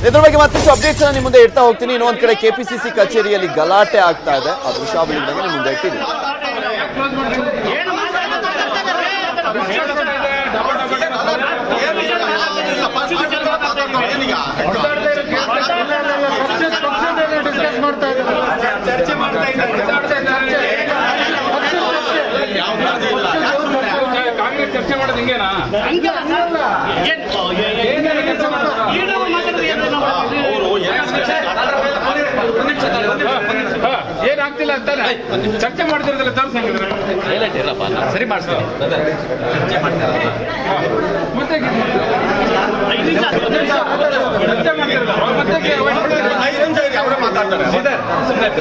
ಇದ್ರ ಬಗ್ಗೆ ಮತ್ತಷ್ಟು ಅಪ್ಡೇಟ್ಸ್ ನಿಮ್ಮ ಮುಂದೆ ಇಡ್ತಾ ಹೋಗ್ತೀನಿ. ಇನ್ನೊಂದ್ ಕಡೆ ಕೆಪಿಸಿಸಿ ಕಚೇರಿಯಲ್ಲಿ ಗಲಾಟೆ ಆಗ್ತಾ ಇದೆ. ಆ ದೃಶ್ಯಾವಳಿಗಳ ನಿಮ್ಮ ಮುಂದೆ ಇಟ್ಟಿದ್ದೀನಿ. ಕಾಂಗ್ರೆಸ್ ಚರ್ಚೆ ಮಾಡೋದು ಹಿಂಗೇನಾ? ಏನಾಗ್ತಿಲ್ಲ ಅಂತಾನೆ ಚರ್ಚೆ ಮಾಡ್ತಿರೋದಿಲ್ಲ ತೋರಿಸಂಗಿದ್ರೆ ಸರಿ ಮಾಡಿಸ್ತೀನಿ. ಮತ್ತೆ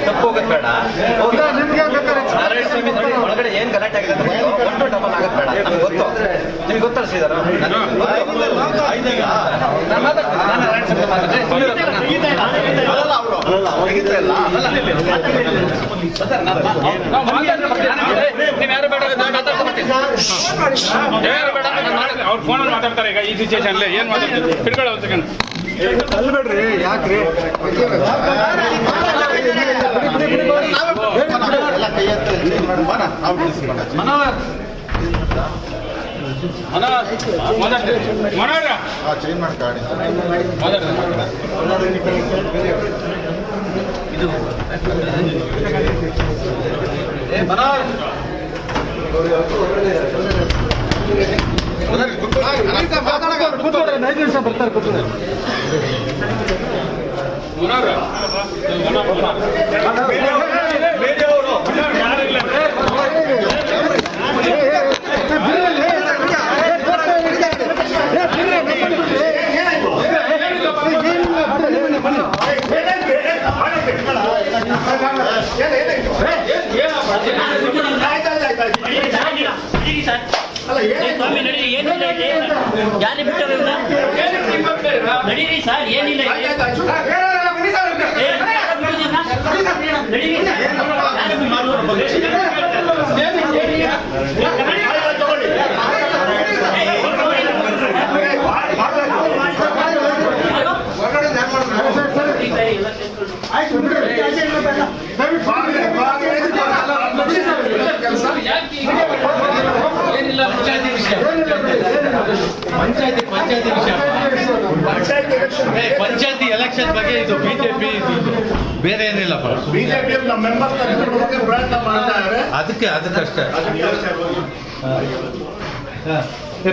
ತಪ್ಪು ಹೋಗೋದು ಬೇಡ. ಒಳಗಡೆ ಏನ್ ಗಲಾಟೆ ಆಗಿದೆ ಅಂತ ಡಬಲ್ ಆಗೋದು ಬೇಡ. ನಮ್ಗೆ ಗೊತ್ತು, ನಿಮ್ಗೆ ಗೊತ್ತಲ್ಲ ಶ್ರೀಧರ್. ಅವ್ರ ಫೋನಲ್ಲಿ ಮಾತಾಡ್ತಾರೆ ಈಗ ಈ ಸಿಚುವೇಶನ್ ಏನ್ ಮಾತಾಡ್ತಾರೆ ಹಿಡ್ಕೊಳ್ಳೋ ಒಂದು ಸೆಕೆಂಡ್ ಅಲ್ಬೇಡ್ರಿ. ಯಾಕ್ರಿ ಚೇಂಜ್ ಮಾಡಿ ಗಾಡಿ ಇದು ಕೂತ್ಕೊಡ್ರಿ, 5 ನಿಮಿಷ ಬರ್ತಾರೆ. ಕೂತ್ಕೊಡ್ರಿ. ಯಾರೇ ಬಿಟ್ಟರು ನಡೀರಿ ಸರ್, ಏನಿಲ್ಲ ಪಂಚಾಯತಿ ಎಲೆಕ್ಷನ್ ಬಗ್ಗೆ ಇದು ಬಿಜೆಪಿ ಬೇರೆ ಏನಿಲ್ಲ. ಬಿಜೆಪಿ ಮೆಂಬರ್ ಪ್ರಯತ್ನ ಮಾಡ್ತಾರೆ. ಅದಕ್ಕೆ ಅದಕ್ಕಷ್ಟೇ.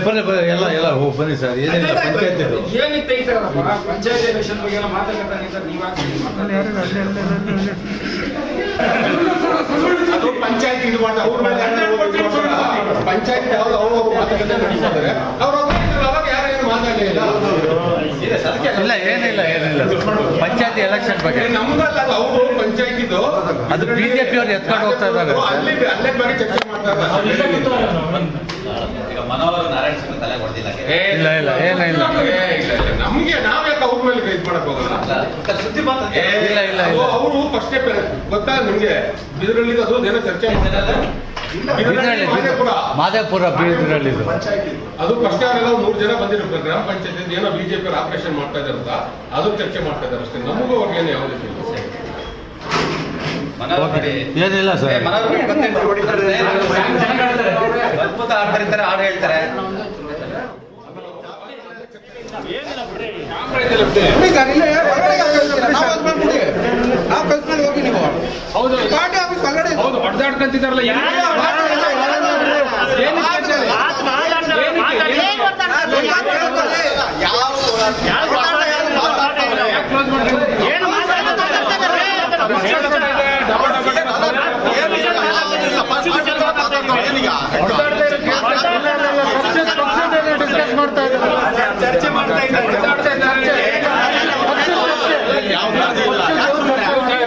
ಬರ್ರಿ ಎಲ್ಲ ಎಲ್ಲ ಬನ್ನಿ ಸರ್. ಏನಿಲ್ಲ ಪಂಚಾಯತಿ ಏನಕ್ಕೆ ತೆಗಿತಾರಪ್ಪ ಪಂಚಾಯತ್ ಎಲೆಕ್ಷನ್ ಬಗ್ಗೆ ಎಲ್ಲ ಮಾತಾಡ್ತಾರೆ. ಅದು ಪಂಚಾಯತ್ ಇದು ಮಾಡಿ ಅವ್ರ ಪಂಚಾಯತ್ ಯಾವ್ದು ಅವ್ರು ಮಾತುಕತೆ ನಡೀತಾರೆ. ಅವಾಗ ಯಾರೇನು ಮಾತಾಡಲಿಲ್ಲ. ಇಲ್ಲ ಏನಿಲ್ಲ ಪಂಚಾಯತಿ ಎಲೆಕ್ಷನ್ ಬಗ್ಗೆ ನಮ್ದಲ್ಲ, ಅದು ಅವರು ಪಂಚಾಯತಿದು. ಅದು ಬಿಜೆಪಿ ಅವ್ರು ಎತ್ಕೊಂಡು ಹೋಗ್ತಾ ಇದ್ದಾರೆ. ಅಲ್ಲೇ ಬಗ್ಗೆ ಚರ್ಚೆ ಮಾಡ್ತಾ ಇದ್ದಾರೆ. ಈಗ ಮನೋಹರ್ ನಾರಾಯಣ ಸ್ವಾಮಿ ತಲೆ ಹೊಡೆದಿಲ್ಲ. ಇಲ್ಲ ಏನಿಲ್ಲ. ನಮ್ಗೆ ನಾವ್ಯಾಕೆ ಅವ್ರ ಮೇಲೆ ಇದು ಮಾಡಕ್ ಹೋಗಲ್ಲ. ಸುದ್ದಿ ಮಾತ್ರ ಇಲ್ಲ ಅವರು ಫಸ್ಟೇ ಗೊತ್ತಾ ನಿಮ್ಗೆ ಬಿದರಳ್ಳಿ ಅದು ಏನೋ ಚರ್ಚೆ ಮಾಡ್ತಾರೆ. ಮಾದೇಪುರ ಬೀದರಲ್ಲಿ ಅದು ಫಸ್ಟ್ ಅವರೆಲ್ಲ 3 ಜನ ಬಂದಿರ್ತಾರೆ ಗ್ರಾಮ ಪಂಚಾಯತ್ ಏನೋ ಬಿಜೆಪಿ ಆಪರೇಷನ್ ಮಾಡ್ತಾ ಇದ್ದಾರೆ ಅಂತ ಅದು ಚರ್ಚೆ ಮಾಡ್ತಾ ಇದ್ದಾರೆ ಅಷ್ಟೇ. ನಮಗೂ ಅವ್ರಿಗೇನು ಯಾವುದೇ ಏನಿಲ್ಲ ಸರ್. ಅದ್ಭುತ ಆಡ್ತಾರೆ, ಹಾಡು ಹೇಳ್ತಾರೆ. ಹೌದು ಹೊಡೆದಾಡ್ಕೊಂತಿದಾರಲ್ಲ ಚರ್ಚೆ ಮಾಡ್ತಾ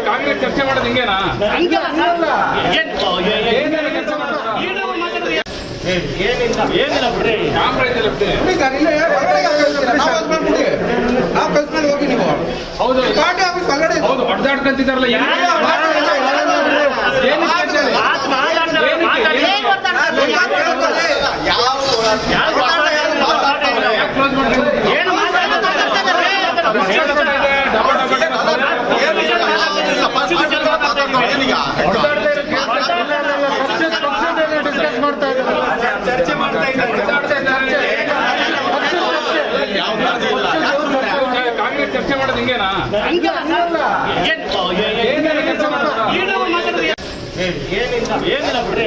ಕಾಂಗ್ರೆಸ್ ಚರ್ಚೆ ಮಾಡೋದು ಹಿಂಗೇನಾ? ಏನಿಲ್ಲ ಬಿಡ್ರಿ. ಹೌದು ಹೊಡೆದಾಡ್ಕೊಂತಿದಾರಲ್ಲ ಡಿಸ್ಕಸ್ ಮಾಡ್ತಾ ಇದ್ದಾರೆ. ಚರ್ಚೆ ಮಾಡ್ತಾ ಕಾಂಗ್ರೆಸ್ ಚರ್ಚೆ ಮಾಡೋದು ಹಿಂಗೇನಾ? ಏನಿಲ್ಲ ಬಿಡ್ರಿ.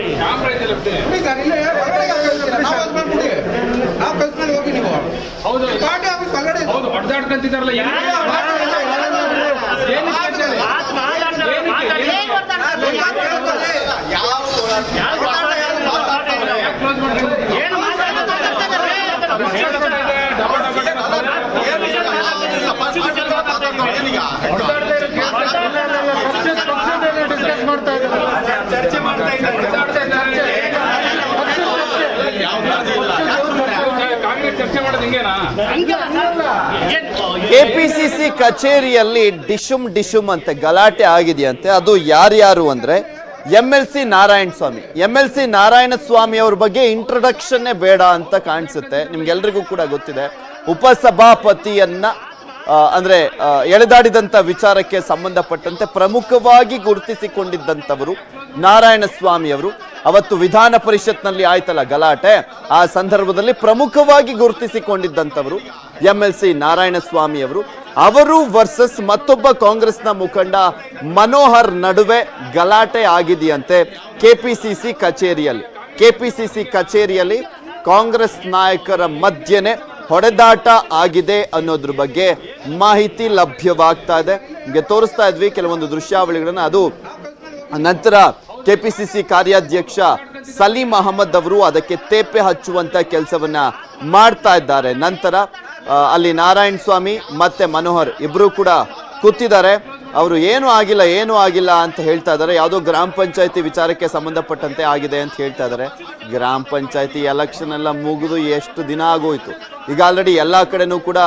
ಹೋಗಿ ನೀವು ಹೌದು ಪಾರ್ಟಿ ಆಫೀಸ್ ಒಳಗಡೆ ಹೌದು ಹೊಡೆದಾಡ್ಕೊಂತಿದಾರಲ್ಲ ಡಿಸ್ಕಸ್ ಮಾಡ್ತಾ ಇದ್ದಾರೆ. ಚರ್ಚೆ ಮಾಡ್ತಾ ಕಾಂಗ್ರೆಸ್ ಚರ್ಚೆ ಮಾಡೋದು ಹಿಂಗೇನಾ? ಕೆಪಿಸಿಸಿ ಕಚೇರಿಯಲ್ಲಿ ಡಿಶುಮ್ ಅಂತೆ ಗಲಾಟೆ ಆಗಿದೆಯಂತೆ. ಅದು ಯಾರ್ಯಾರು ಅಂದ್ರೆ MLC ನಾರಾಯಣ ಸ್ವಾಮಿ. MLC ನಾರಾಯಣ ಸ್ವಾಮಿ ಅವ್ರ ಬಗ್ಗೆ ಇಂಟ್ರೊಡಕ್ಷನ್ನೇ ಬೇಡ ಅಂತ ಕಾಣಿಸುತ್ತೆ. ನಿಮ್ಗೆಲ್ರಿಗೂ ಕೂಡ ಗೊತ್ತಿದೆ, ಉಪಸಭಾಪತಿಯನ್ನ ಅಂದ್ರೆ ಎಳೆದಾಡಿದಂತ ವಿಚಾರಕ್ಕೆ ಸಂಬಂಧಪಟ್ಟಂತೆ ಪ್ರಮುಖವಾಗಿ ಗುರುತಿಸಿಕೊಂಡಿದ್ದಂಥವರು ನಾರಾಯಣ ಸ್ವಾಮಿ ಅವರು. ಅವತ್ತು ವಿಧಾನ ಪರಿಷತ್ನಲ್ಲಿ ಆಯ್ತಲ್ಲ ಗಲಾಟೆ, ಆ ಸಂದರ್ಭದಲ್ಲಿ ಪ್ರಮುಖವಾಗಿ ಗುರುತಿಸಿಕೊಂಡಿದ್ದಂಥವರು MLC ನಾರಾಯಣ ಸ್ವಾಮಿ ಅವರು ವರ್ಸಸ್ ಮತ್ತೊಬ್ಬ ಕಾಂಗ್ರೆಸ್ನ ಮುಖಂಡ ಮನೋಹರ್ ನಡುವೆ ಗಲಾಟೆ ಆಗಿದೆಯಂತೆ ಕೆಪಿಸಿಸಿ ಕಚೇರಿಯಲ್ಲಿ. ಕೆಪಿಸಿಸಿ ಕಚೇರಿಯಲ್ಲಿ ಕಾಂಗ್ರೆಸ್ ನಾಯಕರ ಮಧ್ಯೆನೆ ಹೊಡೆದಾಟ ಆಗಿದೆ ಅನ್ನೋದ್ರ ಬಗ್ಗೆ ಮಾಹಿತಿ ಲಭ್ಯವಾಗ್ತಾ ಇದೆ. ನಿಮಗೆ ತೋರಿಸ್ತಾ ಇದ್ವಿ ಕೆಲವೊಂದು ದೃಶ್ಯಾವಳಿಗಳನ್ನ. ಅದು ನಂತರ ಕೆಪಿಸಿಸಿ ಕಾರ್ಯಾಧ್ಯಕ್ಷ ಸಲೀಂ ಅಹಮದ್ ಅವರು ಅದಕ್ಕೆ ತೇಪೆ ಹಚ್ಚುವಂತ ಕೆಲಸವನ್ನ ಮಾಡ್ತಾ ಇದ್ದಾರೆ. ನಂತರ ಅಲ್ಲಿ ನಾರಾಯಣ ಸ್ವಾಮಿ ಮತ್ತೆ ಮನೋಹರ್ ಇಬ್ರು ಕೂಡ ಕೂತಿದ್ದಾರೆ. ಅವರು ಏನೂ ಆಗಿಲ್ಲ ಅಂತ ಹೇಳ್ತಾ ಇದ್ದಾರೆ. ಯಾವುದೋ ಗ್ರಾಮ ಪಂಚಾಯತಿ ವಿಚಾರಕ್ಕೆ ಸಂಬಂಧಪಟ್ಟಂತೆ ಆಗಿದೆ ಅಂತ ಹೇಳ್ತಾ ಇದ್ದಾರೆ. ಗ್ರಾಮ ಪಂಚಾಯತಿ ಎಲೆಕ್ಷನ್ ಎಲ್ಲ ಮುಗಿದು ಎಷ್ಟು ದಿನ ಆಗೋಯ್ತು. ಈಗ ಆಲ್ರೆಡಿ ಎಲ್ಲ ಕಡೆನೂ ಕೂಡ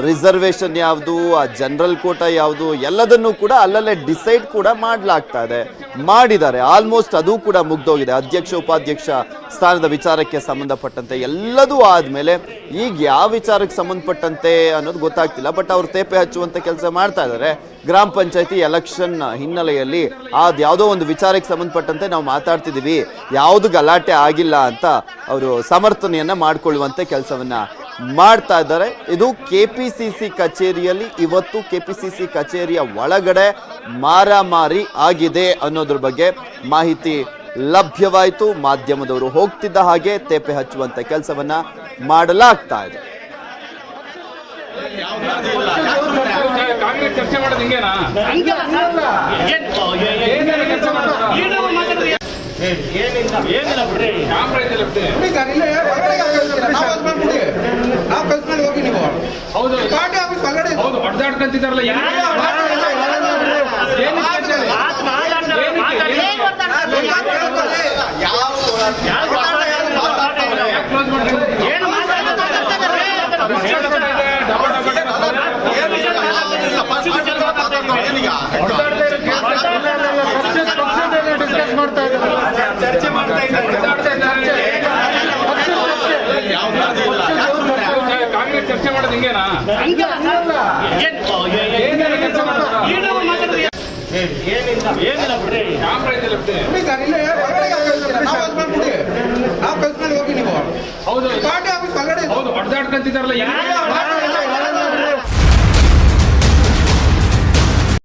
ರಿಸರ್ವೇಶನ್ ಯಾವುದು, ಜನರಲ್ ಕೋಟಾ ಯಾವುದು, ಎಲ್ಲದನ್ನು ಕೂಡ ಅಲ್ಲಲ್ಲೇ ಡಿಸೈಡ್ ಕೂಡ ಮಾಡಿದ್ದಾರೆ. ಆಲ್ಮೋಸ್ಟ್ ಅದು ಕೂಡ ಮುಗ್ದೋಗಿದೆ. ಅಧ್ಯಕ್ಷ ಉಪಾಧ್ಯಕ್ಷ ಸ್ಥಾನದ ವಿಚಾರಕ್ಕೆ ಸಂಬಂಧಪಟ್ಟಂತೆ ಎಲ್ಲದೂ ಆದ್ಮೇಲೆ ಈಗ ಯಾವ ವಿಚಾರಕ್ಕೆ ಸಂಬಂಧಪಟ್ಟಂತೆ ಅನ್ನೋದು ಗೊತ್ತಾಗ್ತಿಲ್ಲ. ಬಟ್ ಅವ್ರು ತೇಪೆ ಹಚ್ಚುವಂತ ಕೆಲಸ ಮಾಡ್ತಾ ಇದ್ದಾರೆ. ಗ್ರಾಮ ಪಂಚಾಯತಿ ಎಲೆಕ್ಷನ್ ಹಿನ್ನೆಲೆಯಲ್ಲಿ ಯಾವುದೋ ಒಂದು ವಿಚಾರಕ್ಕೆ ಸಂಬಂಧಪಟ್ಟಂತೆ ನಾವು ಮಾತಾಡ್ತಿದೀವಿ, ಯಾವುದು ಗಲಾಟೆ ಆಗಿಲ್ಲ ಅಂತ ಅವರು ಸಮರ್ಥನೆಯನ್ನ ಮಾಡ್ಕೊಳ್ಳುವಂತೆ ಕೆಲಸವನ್ನ ಮಾಡ್ತಾ ಇದ್ದಾರೆ. ಇದು ಕೆಪಿಸಿಸಿ ಕಚೇರಿಯಲ್ಲಿ ಇವತ್ತು ಕೆಪಿಸಿಸಿ ಕಚೇರಿಯ ಒಳಗಡೆ ಮಾರಾಮಾರಿ ಆಗಿದೆ ಅನ್ನೋದ್ರ ಬಗ್ಗೆ ಮಾಹಿತಿ ಲಭ್ಯವಾಯಿತು. ಮಾಧ್ಯಮದವರು ಹೋಗ್ತಿದ್ದ ಹಾಗೆ ತೇಪೆ ಹಚ್ಚುವಂತ ಕೆಲಸವನ್ನ ಮಾಡಲಾಗ್ತಾ ಇದೆ. ಕಾಂಗ್ರೆಸ್ ಚರ್ಚೆ ಮಾಡೋದು ಹಿಂಗೇನಾ? ಏನಿಲ್ಲ ಬಿಡ್ರಿ. ಹೋಗಿ ನೀವು ಹೌದು ಪಾರ್ಟಿ ಆಫೀಸ್ ಒಳಗಡೆ ಹೌದು ಹೊಡೆದಾಡ್ಕೊಂತಿದಾರಲ್ಲ ಡಿಸ್ಕಸ್ ಮಾಡ್ತಾ ಇದ್ದಾರೆ. ಚರ್ಚೆ ಮಾಡ್ತಾ ಕಾಂಗ್ರೆಸ್ ಚರ್ಚೆ ಮಾಡೋದು ಹಿಂಗೇನಾ? ಏನಿಲ್ಲ ಬಿಡ್ರಿ. ಹೋಗಿ ನೀವು ಹೌದು ಪಾರ್ಟಿ ಆಫೀಸ್ ಒಳಗಡೆ ಹೌದು ಹೊಡೆದಾಡ್ಕೊಂತಿದಾರಲ್ಲ